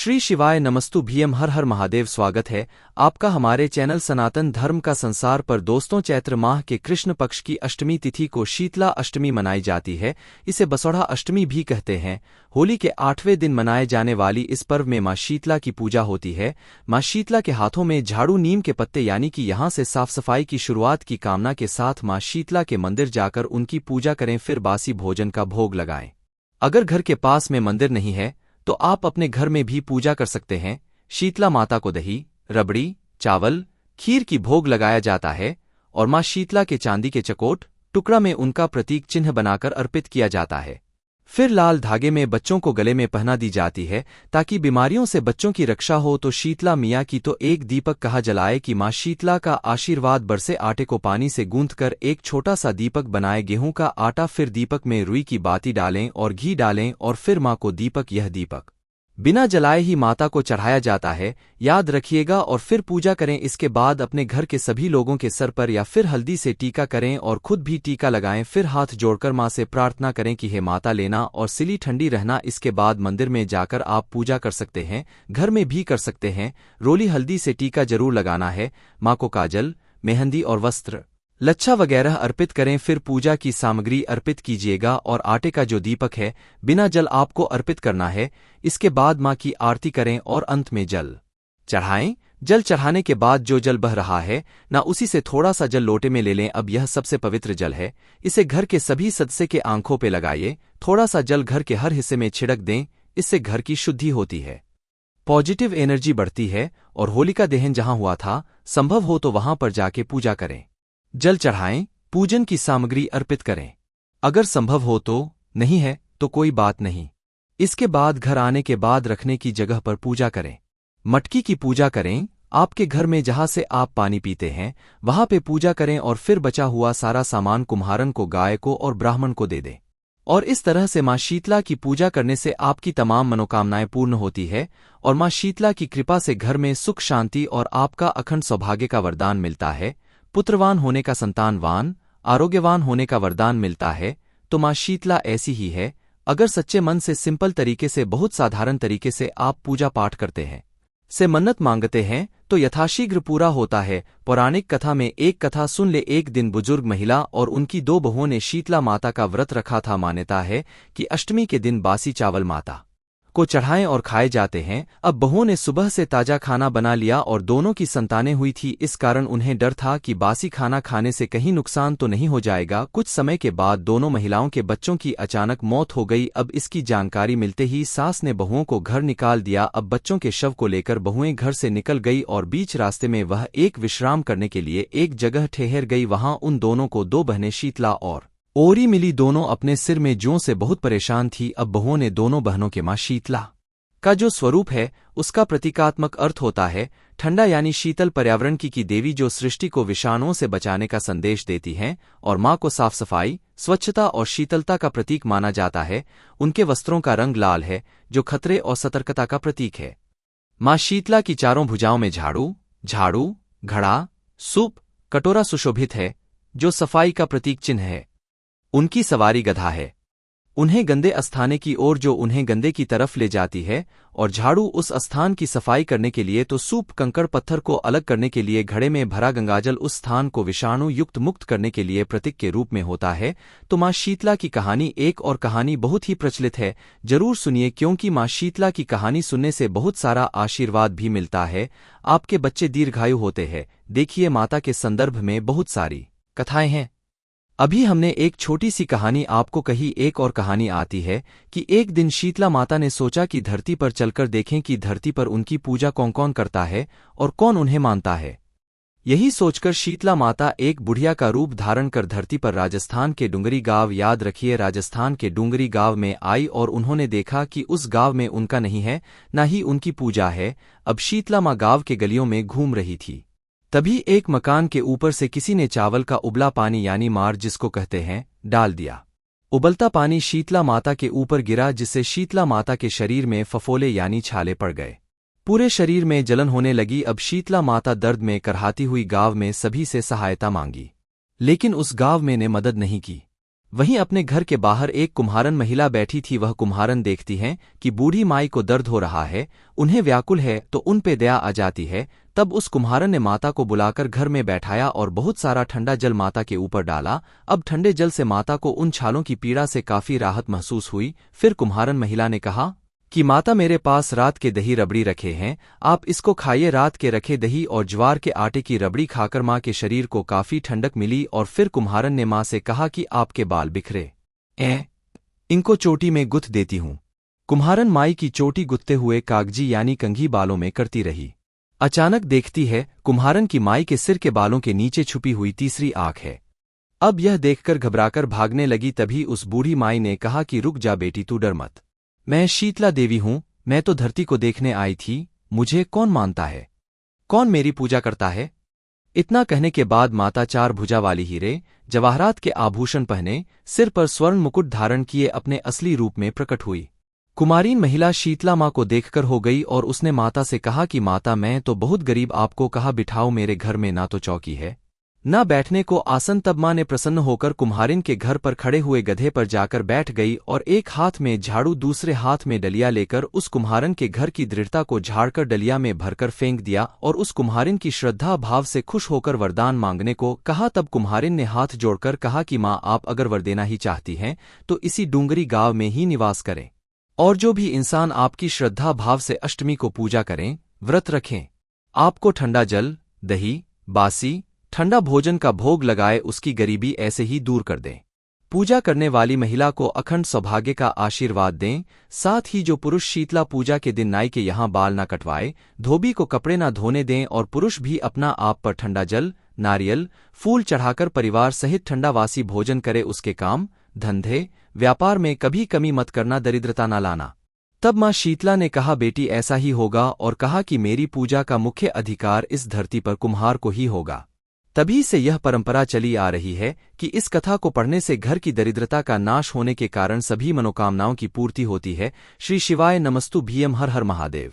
श्री शिवाय नमस्तु भीम हर हर महादेव। स्वागत है आपका हमारे चैनल सनातन धर्म का संसार पर। दोस्तों, चैत्र माह के कृष्ण पक्ष की अष्टमी तिथि को शीतला अष्टमी मनाई जाती है। इसे बसौड़ा अष्टमी भी कहते हैं। होली के 8वें दिन मनाए जाने वाली इस पर्व में मां शीतला की पूजा होती है। मां शीतला के हाथों में झाड़ू, नीम के पत्ते यानी कि यहाँ से साफ सफाई की शुरुआत की कामना के साथ मां शीतला के मंदिर जाकर उनकी पूजा करें, फिर बासी भोजन का भोग लगाएं। अगर घर के पास में मंदिर नहीं है तो आप अपने घर में भी पूजा कर सकते हैं। शीतला माता को दही, रबड़ी, चावल, खीर की भोग लगाया जाता है और मां शीतला के चांदी के चकोट टुकड़ा में उनका प्रतीक चिन्ह बनाकर अर्पित किया जाता है। फिर लाल धागे में बच्चों को गले में पहना दी जाती है ताकि बीमारियों से बच्चों की रक्षा हो। तो शीतला मियाँ की तो एक दीपक कहा जलाए कि मां शीतला का आशीर्वाद बरसे। आटे को पानी से गूंथकर एक छोटा सा दीपक बनाए, गेहूं का आटा, फिर दीपक में रुई की बाती डालें और घी डालें और फिर मां को दीपक, यह दीपक बिना जलाए ही माता को चढ़ाया जाता है, याद रखिएगा। और फिर पूजा करें। इसके बाद अपने घर के सभी लोगों के सर पर या फिर हल्दी से टीका करें और खुद भी टीका लगाएं। फिर हाथ जोड़कर मां से प्रार्थना करें कि हे माता, लेना और सिली ठंडी रहना। इसके बाद मंदिर में जाकर आप पूजा कर सकते हैं, घर में भी कर सकते हैं। रोली हल्दी से टीका जरूर लगाना है। मां को काजल, मेहंदी और वस्त्र, लच्छा वगैरह अर्पित करें। फिर पूजा की सामग्री अर्पित कीजिएगा और आटे का जो दीपक है बिना जल आपको अर्पित करना है। इसके बाद मां की आरती करें और अंत में जल चढ़ाएं। जल चढ़ाने के बाद जो जल बह रहा है ना, उसी से थोड़ा सा जल लोटे में ले लें। अब यह सबसे पवित्र जल है, इसे घर के सभी सदस्य के आंखों पे लगाइए। थोड़ा सा जल घर के हर हिस्से में छिड़क दें, इससे घर की शुद्धि होती है, पॉजिटिव एनर्जी बढ़ती है और होलिका दहन जहां हुआ था, संभव हो तो वहां पर जाके पूजा करें, जल चढ़ाएं, पूजन की सामग्री अर्पित करें। अगर संभव हो तो, नहीं है तो कोई बात नहीं। इसके बाद घर आने के बाद रखने की जगह पर पूजा करें। मटकी की पूजा करें। आपके घर में जहां से आप पानी पीते हैं वहां पे पूजा करें और फिर बचा हुआ सारा सामान कुम्हारन को, गाय को और ब्राह्मण को दे दें। और इस तरह से मां शीतला की पूजा करने से आपकी तमाम मनोकामनाएं पूर्ण होती है और मां शीतला की कृपा से घर में सुख, शांति और आपका अखंड सौभाग्य का वरदान मिलता है। पुत्रवान होने का, संतानवान, आरोग्यवान होने का वरदान मिलता है। तो मां शीतला ऐसी ही है। अगर सच्चे मन से, सिंपल तरीके से, बहुत साधारण तरीके से आप पूजा पाठ करते हैं, से मन्नत मांगते हैं तो यथाशीघ्र पूरा होता है। पौराणिक कथा में एक कथा सुन ले। एक दिन बुजुर्ग महिला और उनकी 2 बहुओं ने शीतला माता का व्रत रखा था। मान्यता है कि अष्टमी के दिन बासी चावल माता को चढ़ाएं और खाए जाते हैं। अब बहुओं ने सुबह से ताजा खाना बना लिया और दोनों की संतानें हुई थी। इस कारण उन्हें डर था कि बासी खाना खाने से कहीं नुकसान तो नहीं हो जाएगा। कुछ समय के बाद दोनों महिलाओं के बच्चों की अचानक मौत हो गई। अब इसकी जानकारी मिलते ही सास ने बहुओं को घर निकाल दिया। अब बच्चों के शव को लेकर बहुएं घर से निकल गई और बीच रास्ते में वह एक विश्राम करने के लिए एक जगह ठहर गई। वहां उन दोनों को 2 बहनें शीतला और ओरी मिली। दोनों अपने सिर में जों से बहुत परेशान थी। अब बहुओं ने दोनों बहनों के मां शीतला का जो स्वरूप है उसका प्रतीकात्मक अर्थ होता है ठंडा यानी शीतल, पर्यावरण की देवी जो सृष्टि को विषाणुओं से बचाने का संदेश देती हैं। और मां को साफ सफाई, स्वच्छता और शीतलता का प्रतीक माना जाता है। उनके वस्त्रों का रंग लाल है जो खतरे और सतर्कता का प्रतीक है। मां शीतला की चारों भुजाओं में झाड़ू, घड़ा, सूप, कटोरा सुशोभित है जो सफाई का प्रतीक चिन्ह है। उनकी सवारी गधा है, उन्हें गंदे स्थाने की ओर जो उन्हें गंदे की तरफ ले जाती है। और झाड़ू उस स्थान की सफाई करने के लिए, तो सूप कंकड़ पत्थर को अलग करने के लिए, घड़े में भरा गंगाजल उस स्थान को विषाणु युक्त मुक्त करने के लिए प्रतीक के रूप में होता है। तो मां शीतला की कहानी एक और कहानी बहुत ही प्रचलित है, जरूर सुनिए, क्योंकि मां शीतला की कहानी सुनने से बहुत सारा आशीर्वाद भी मिलता है। आपके बच्चे दीर्घायु होते हैं। देखिए, माता के संदर्भ में बहुत सारी कथाएं हैं। अभी हमने एक छोटी सी कहानी आपको कही। एक और कहानी आती है कि एक दिन शीतला माता ने सोचा कि धरती पर चलकर देखें कि धरती पर उनकी पूजा कौन कौन करता है और कौन उन्हें मानता है। यही सोचकर शीतला माता एक बुढ़िया का रूप धारण कर धरती पर राजस्थान के डूंगरी गांव, याद रखिए राजस्थान के डूंगरी गांव में आई और उन्होंने देखा कि उस गांव में उनका नहीं है, न ही उनकी पूजा है। अब शीतला माँ गांव के गलियों में घूम रही थी। तभी एक मकान के ऊपर से किसी ने चावल का उबला पानी यानी मार जिसको कहते हैं, डाल दिया। उबलता पानी शीतला माता के ऊपर गिरा जिससे शीतला माता के शरीर में फफोले यानी छाले पड़ गए। पूरे शरीर में जलन होने लगी। अब शीतला माता दर्द में करहाती हुई गांव में सभी से सहायता मांगी, लेकिन उस गांव में ने मदद नहीं की। वहीं अपने घर के बाहर एक कुम्हारन महिला बैठी थी। वह कुम्हारन देखती हैं कि बूढ़ी माई को दर्द हो रहा है, उन्हें व्याकुल है तो उन पे दया आ जाती है। तब उस कुम्हारन ने माता को बुलाकर घर में बैठाया और बहुत सारा ठंडा जल माता के ऊपर डाला। अब ठंडे जल से माता को उन छालों की पीड़ा से काफी राहत महसूस हुई। फिर कुम्हारन महिला ने कहा कि माता, मेरे पास रात के दही रबड़ी रखे हैं, आप इसको खाइए। रात के रखे दही और ज्वार के आटे की रबड़ी खाकर माँ के शरीर को काफी ठंडक मिली। और फिर कुम्हारन ने माँ से कहा कि आपके बाल बिखरे इनको चोटी में गुथ देती हूँ। कुम्हारन माई की चोटी गुथते हुए कागजी यानी कंघी बालों में करती रही। अचानक देखती है कुम्हारन की माई के सिर के बालों के नीचे छुपी हुई तीसरी आंख है। अब यह देखकर घबराकर भागने लगी। तभी उस बूढ़ी माई ने कहा कि रुक जा बेटी, तू डर मत, मैं शीतला देवी हूं, मैं तो धरती को देखने आई थी, मुझे कौन मानता है, कौन मेरी पूजा करता है। इतना कहने के बाद माता चार भुजा वाली हीरे जवाहरात के आभूषण पहने, सिर पर स्वर्ण मुकुट धारण किए अपने असली रूप में प्रकट हुई। कुमारीन महिला शीतला माँ को देखकर हो गई और उसने माता से कहा कि माता, मैं तो बहुत गरीब, आपको कहा बिठाओ, मेरे घर में ना तो चौकी है ना बैठने को आसन। तब माँ ने प्रसन्न होकर कुम्हारिन के घर पर खड़े हुए गधे पर जाकर बैठ गई और एक हाथ में झाड़ू दूसरे हाथ में डलिया लेकर उस कुम्हारन के घर की दृढ़ता को झाड़कर डलिया में भरकर फेंक दिया और उस कुम्हारिन की श्रद्धा भाव से खुश होकर वरदान मांगने को कहा। तब कुम्हारिन ने हाथ जोड़कर कहा कि माँ, आप अगर वर देना ही चाहती हैं तो इसी डूंगरी गांव में ही निवास करें, और जो भी इंसान आपकी श्रद्धा भाव से अष्टमी को पूजा करें, व्रत रखें, आपको ठंडा जल, दही, बासी ठंडा भोजन का भोग लगाए, उसकी गरीबी ऐसे ही दूर कर दें। पूजा करने वाली महिला को अखंड सौभाग्य का आशीर्वाद दें। साथ ही जो पुरुष शीतला पूजा के दिन नाई के यहाँ बाल न कटवाए, धोबी को कपड़े न धोने दें और पुरुष भी अपना आप पर ठंडा जल, नारियल, फूल चढ़ाकर परिवार सहित ठंडावासी भोजन करे, उसके काम धंधे व्यापार में कभी कमी मत करना, दरिद्रता न लाना। तब माँ शीतला ने कहा बेटी, ऐसा ही होगा, और कहा कि मेरी पूजा का मुख्य अधिकार इस धरती पर कुम्हार को ही होगा। तभी से यह परंपरा चली आ रही है कि इस कथा को पढ़ने से घर की दरिद्रता का नाश होने के कारण सभी मनोकामनाओं की पूर्ति होती है। श्री शिवाय नमस्तु भीयम, हर हर महादेव।